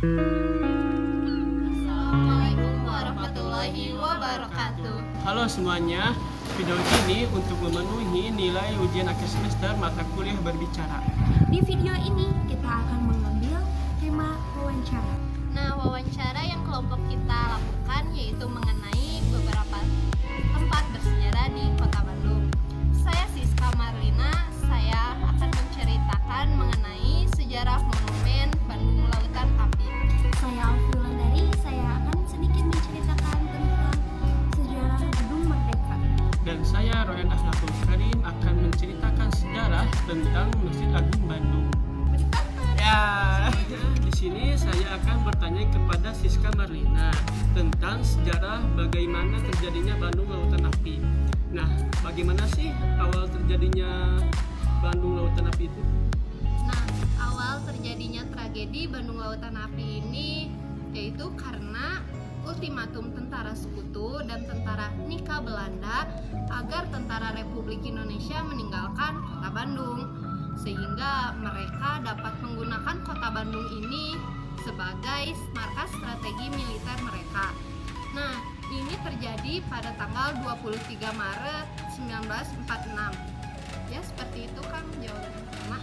Assalamualaikum warahmatullahi wabarakatuh. Halo semuanya, video ini untuk memenuhi nilai ujian akhir semester mata kuliah berbicara. Di video ini kita akan mengambil tema wawancara. Nah, wawancara yang kelompok kita lakukan yaitu mengenai beberapa tempat bersejarah di Kota Bandung. Saya Siska Marlina, saya akan menceritakan mengenai sejarah monumen Bandung Lautan Api. Saya Alfi Wulandari, saya akan sedikit menceritakan tentang sejarah Gedung Merdeka. Dan saya Royan Akhlakul Karim akan menceritakan sejarah tentang Masjid Agung Bandung. Ya, di sini saya akan bertanya kepada Siska Marlina tentang sejarah bagaimana terjadinya Bandung Lautan Api. Nah, bagaimana sih awal terjadinya Bandung Lautan Api itu? Nah, awal terjadinya tragedi Bandung Lautan Api ini yaitu karena ultimatum tentara Sekutu dan tentara Nika Belanda agar tentara Republik Indonesia meninggalkan Kota Bandung, sehingga mereka dapat menggunakan Kota Bandung ini sebagai markas strategi militer mereka. Nah, ini terjadi pada tanggal 23 Maret 1946. Ya, seperti itu Kang jawaban pertama.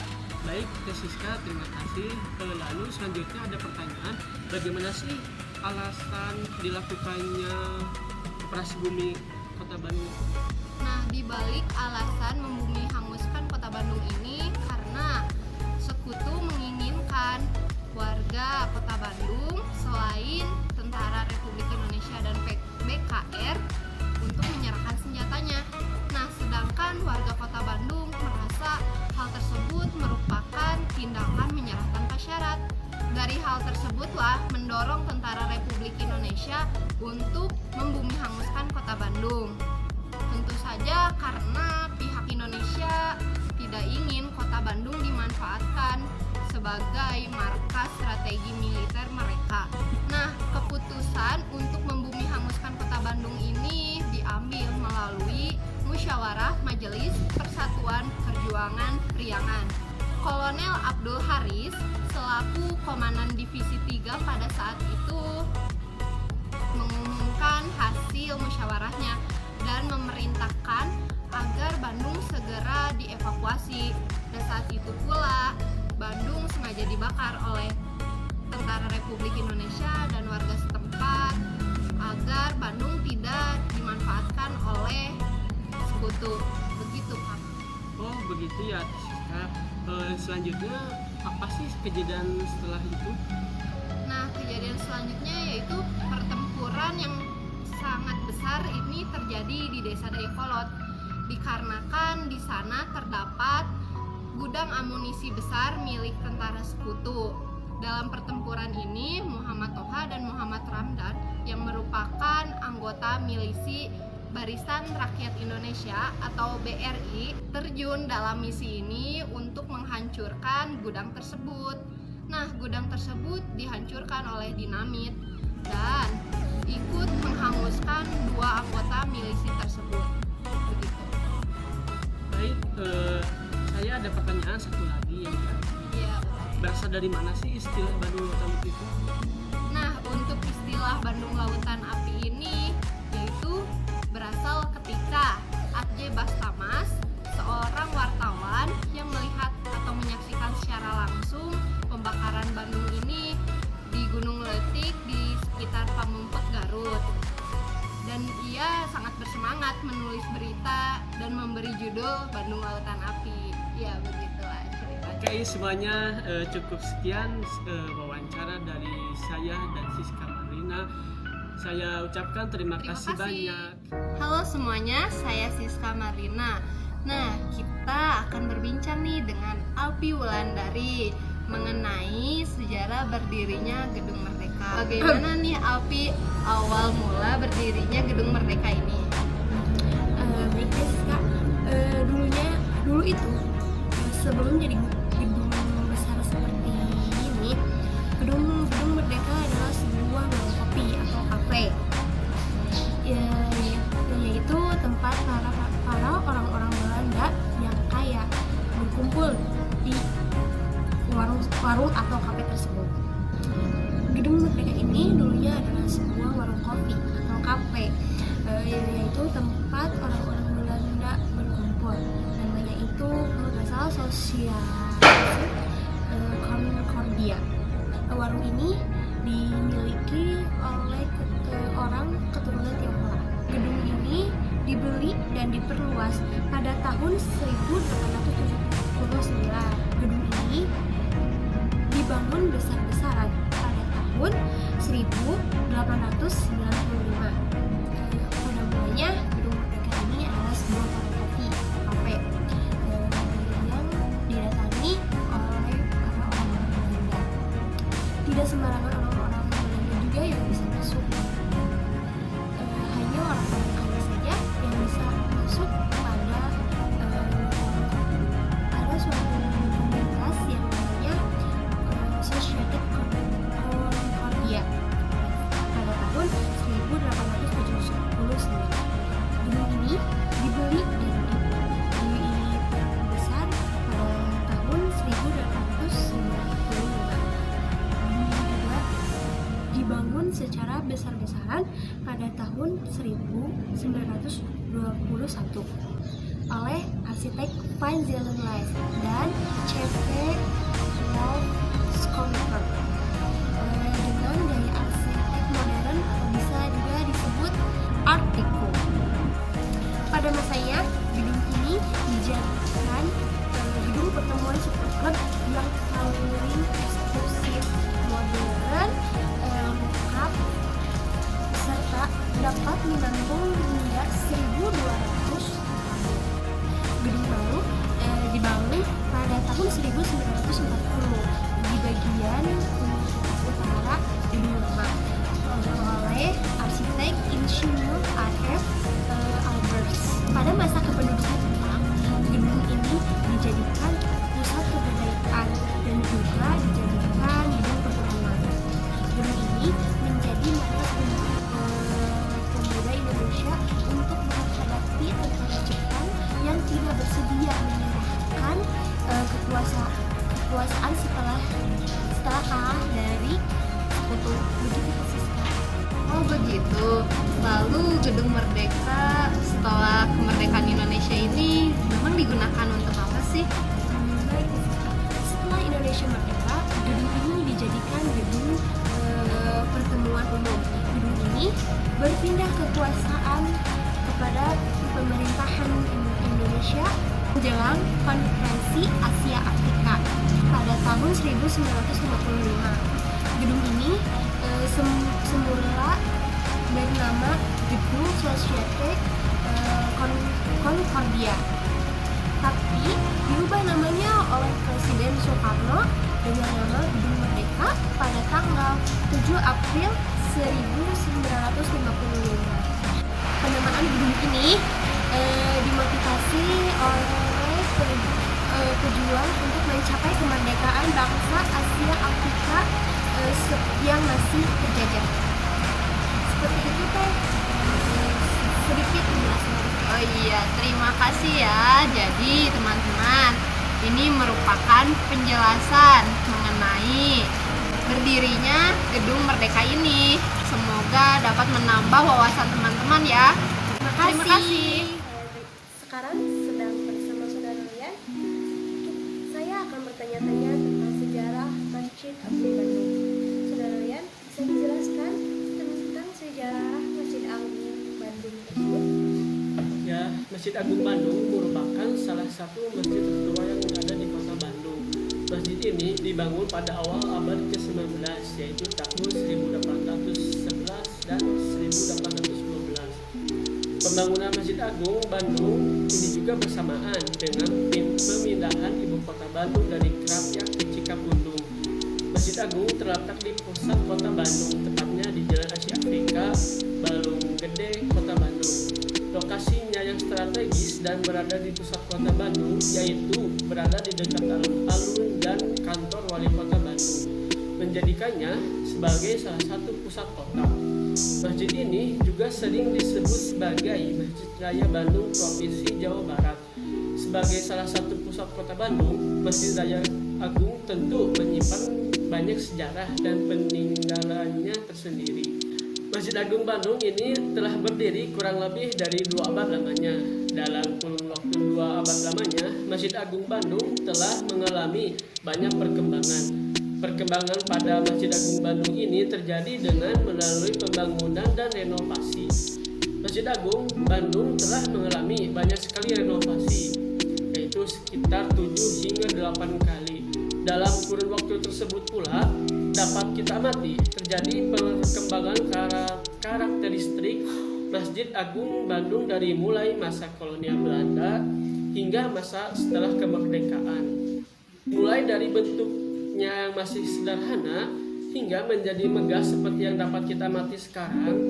Baik, Teh Siska, terima kasih. Lalu selanjutnya ada pertanyaan, bagaimana sih alasan dilakukannya operasi bumi Kota Bandung? Nah, di balik alasan membumi hanguskan Kota Bandung ini karena Sekutu menginginkan warga Kota Bandung selain tentara Republik Indonesia dan BKR untuk menyerahkan senjatanya. Nah, sedangkan warga Kota Bandung merasa hal tersebut merupakan tindakan menyerah tanpa syarat. Dari hal tersebutlah mendorong tentara Republik Indonesia untuk membumi hanguskan Kota Bandung. Tentu saja karena pihak Indonesia tidak ingin Kota Bandung dimanfaatkan sebagai markas strategi militer mereka. Nah, keputusan untuk membumi hanguskan Kota Bandung ini diambil melalui Musyawarah Majelis Persatuan Perjuangan Priangan. Kolonel Abdul Haris selaku Komandan Divisi 3 pada saat itu mengumumkan hasil musyawarahnya dan memerintahkan agar Bandung segera dievakuasi. Dan saat itu pula Bandung sengaja dibakar oleh tentara Republik Indonesia dan warga setempat agar Bandung tidak dimanfaatkan oleh Sekutu. Begitu, Pak. Oh, begitu ya, Teh Siska. Selanjutnya apa sih kejadian setelah itu? Nah, kejadian selanjutnya yaitu pertempuran yang sangat besar ini terjadi di Desa Dayakolot, dikarenakan di sana terdapat gudang amunisi besar milik tentara Sekutu. Dalam pertempuran ini, Muhammad Toha dan Muhammad Ramdan yang merupakan anggota milisi Barisan Rakyat Indonesia atau BRI terjun dalam misi ini untuk menghancurkan gudang tersebut. Nah, gudang tersebut dihancurkan oleh dinamit dan ikut menghanguskan 2 anggota milisi tersebut. Begitu. Baik, saya ada pertanyaan satu lagi ya. Ya. Berasal dari mana sih istilah Bandung Lautan Api itu? Nah, untuk istilah Bandung Lautan Api ini yaitu berasal ketika A.J. Bastamas, seorang wartawan yang melihat atau menyaksikan secara langsung pembakaran Bandung ini di Gunung Letik di sekitar Pamengpeuk, Garut. Dan ia sangat bersemangat menulis berita dan memberi judul Bandung Lautan Api. Ya, begitulah cerita. Oke, semuanya cukup sekian wawancara dari saya dan Siska Marlina. Saya ucapkan terima kasih banyak. Halo semuanya, saya Siska Marlina. Nah, kita akan berbincang nih dengan Alfi Wulandari mengenai sejarah berdirinya Gedung Merdeka. Bagaimana nih Alfi awal mula berdirinya Gedung Merdeka ini? Baik deh Siska, dulu itu sebelum jadi gedung besar seperti ini, gedung Merdeka adalah sebuah warung kopi atau kafe. Yaitu tempat para orang-orang Belanda yang kaya berkumpul di warung atau kafe tersebut. Asosiasi Concordia. Warung ini dimiliki oleh orang keturunan Tionghoa. Gedung ini dibeli dan diperluas pada tahun 1879. Gedung ini dibangun besar-besaran pada tahun 1895. Pada mulanya Gedung Merdeka ini adalah sebuah warung kopi kafe yang didatangi oleh para orang-orang Belanda. Tidak sembarangan orang-orang Belanda juga yang bisa masuk. Hanya orang-orang kaya saja yang bisa masuk pada suatu komunitas yang namanya Society Concordia pada tahun 1879. Gedung ini dibeli dan besar pada tahun 1895. Juga dibangun secara besar-besaran pada tahun 1921 oleh arsitek Van Zellenleis dan C.P. Lovesconfer dengan gaya arsitek modern atau bisa juga disebut Art Deco. Pada masanya, gedung ini dijadikan gedung pertemuan super club yang paling eksklusif, modern, lengkap, serta dapat menampung hingga 1.200 gedung baru dibangun pada tahun 1940 di bagian utara gedung lama oleh arsitek insinyur A.F. Alberts. Pada masa kepemimpinan Jepang, gedung ini dijadikan pusat kebudayaan dan juga dijadikan gedung pertemuan. Gedung ini menjadi markas pemuda Indonesia untuk menghadapi tentara Jepang yang tidak bersedia menyerahkan kekuasaan setelah kalah dari Sekutu. Begitu Siska. Oh begitu. Lalu Gedung Merdeka setelah kemerdekaan Indonesia ini memang digunakan untuk apa sih? Baik Siska. Setelah Indonesia merdeka, gedung ini dijadikan gedung pertemuan umum. Gedung ini berpindah kekuasaan kepada pemerintahan Indonesia menjelang Konferensi Asia Afrika pada tahun 1955. Gedung ini semula bernama Gedung Societe Concordia, tapi diubah namanya oleh Presiden Soekarno dengan nama Gedung Merdeka pada tanggal 7 April 1955. Penamaan gedung ini dimotivasi oleh tujuan untuk mencapai kemerdekaan bangsa Asia Afrika yang masih terjajah. Seperti itu Teh, sedikit penjelasan. Oh iya, terima kasih ya. Jadi teman-teman, ini merupakan penjelasan mengenai berdirinya Gedung Merdeka ini. Semoga dapat menambah wawasan teman-teman ya. Terima kasih. Sekarang sedang bersama saudara Rian. Saya akan bertanya-tanya tentang sejarah Masjid Agung Bandung. Saudara Rian, bisa dijelaskan tentang sejarah Masjid Agung Bandung tersebut? Ya, Masjid Agung Bandung merupakan salah satu masjid tertua yang ada di kota Bandung. Masjid ini dibangun pada awal abad ke-19, yaitu tahun 1811 dan 1812. Pembangunan Masjid Agung Bandung ini juga bersamaan dengan pemindahan ibu kota Bandung dari Krapyak ke Cikapundung. Masjid Agung terletak di pusat kota Bandung, tepatnya di Jalan Asia Afrika, Balung Gede, Kota Bandung. Lokasinya yang strategis dan berada di pusat kota Bandung, yaitu berada di dekat alun-alun dan kantor wali kota Bandung, menjadikannya sebagai salah satu pusat kota. Masjid ini juga sering disebut sebagai Masjid Raya Bandung Provinsi Jawa Barat. Sebagai salah satu pusat kota Bandung, Masjid Raya Agung tentu menyimpan banyak sejarah dan peninggalannya tersendiri. Masjid Agung Bandung ini telah berdiri kurang lebih dari 2 abad lamanya. Dalam kurun waktu 2 2 abad lamanya, Masjid Agung Bandung telah mengalami banyak perkembangan. Perkembangan pada Masjid Agung Bandung ini terjadi dengan melalui pembangunan dan renovasi. Masjid Agung Bandung telah mengalami banyak sekali renovasi, yaitu sekitar 7 hingga 8 kali. Dalam kurun waktu tersebut pula dapat kita amati terjadi perkembangan karakteristik Masjid Agung Bandung dari mulai masa kolonial Belanda hingga masa setelah kemerdekaan. Mulai dari bentuknya yang masih sederhana hingga menjadi megah seperti yang dapat kita amati sekarang.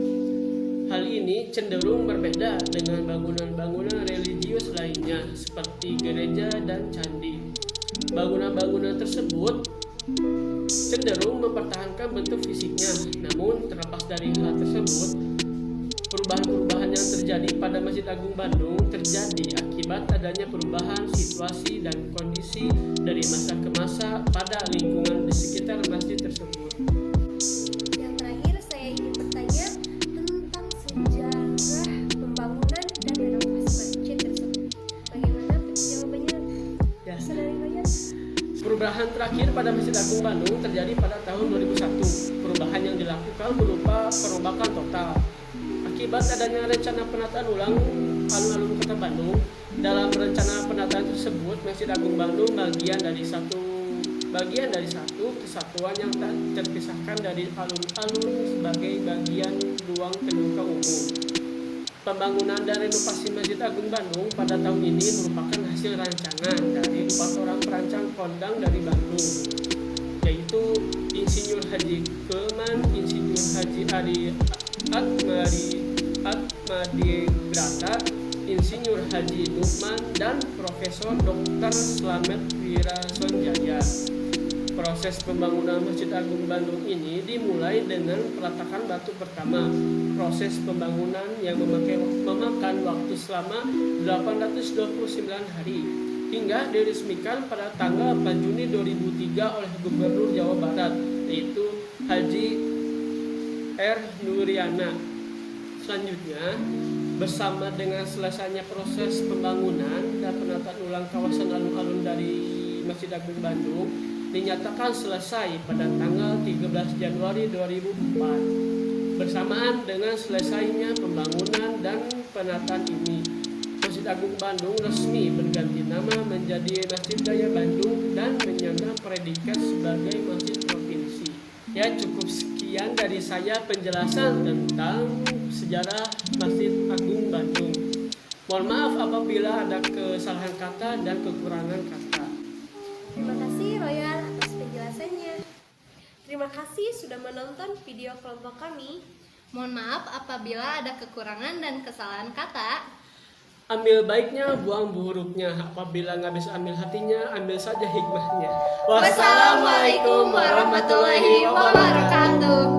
Hal ini cenderung berbeda dengan bangunan-bangunan religius lainnya seperti gereja dan candi. Bangunan-bangunan tersebut cenderung mempertahankan bentuk fisiknya, namun terlepas dari hal tersebut, perubahan-perubahan yang terjadi pada Masjid Agung Bandung terjadi akibat adanya perubahan situasi dan kondisi dari masa ke masa pada lingkungan di sekitar masjid tersebut. Yang terakhir saya ingin bertanya tentang sejarah pembangunan dan renovasi masjid tersebut. Bagaimana jawabannya? Ya. Saudari Royan? Perubahan terakhir pada Masjid Agung Bandung terjadi pada tahun 2001. Perubahan yang dilakukan berupa perombakan total. Akibat adanya rencana penataan ulang alun-alun Kota Bandung, dalam rencana penataan tersebut Masjid Agung Bandung bagian dari satu kesatuan yang tak terpisahkan dari alun-alun sebagai bagian ruang terbuka umum. Pembangunan dan renovasi Masjid Agung Bandung pada tahun ini merupakan hasil rancangan dari 4 orang perancang kondang dari Bandung, yaitu Insinyur Haji Kelman, Insinyur Haji Ari Atmadibrata, Insinyur Haji Nukman, dan Profesor Dr. Slamet Wirasonjaya. Proses pembangunan Masjid Agung Bandung ini dimulai dengan peletakan batu pertama. Proses pembangunan yang memakan waktu selama 829 hari hingga diresmikan pada tanggal 4 Juni 2003 oleh Gubernur Jawa Barat, yaitu Haji R. Nuriana. Selanjutnya, bersama dengan selesainya proses pembangunan dan penataan ulang kawasan alun-alun dari Masjid Agung Bandung dinyatakan selesai pada tanggal 13 Januari 2004. Bersamaan dengan selesainya pembangunan dan penataan ini, Masjid Agung Bandung resmi berganti nama menjadi Masjid Raya Bandung dan menyandang predikat sebagai masjid provinsi. Ya, cukup sekian dari saya penjelasan tentang sejarah Masjid Agung Bandung. Mohon maaf apabila ada kesalahan kata dan kekurangan kata. Terima kasih Royan atas penjelasannya. Terima kasih sudah menonton video kelompok kami. Mohon maaf apabila ada kekurangan dan kesalahan kata. Ambil baiknya, buang buruknya. Apabila nggak bisa ambil hatinya, ambil saja hikmahnya. Wassalamualaikum warahmatullahi wabarakatuh.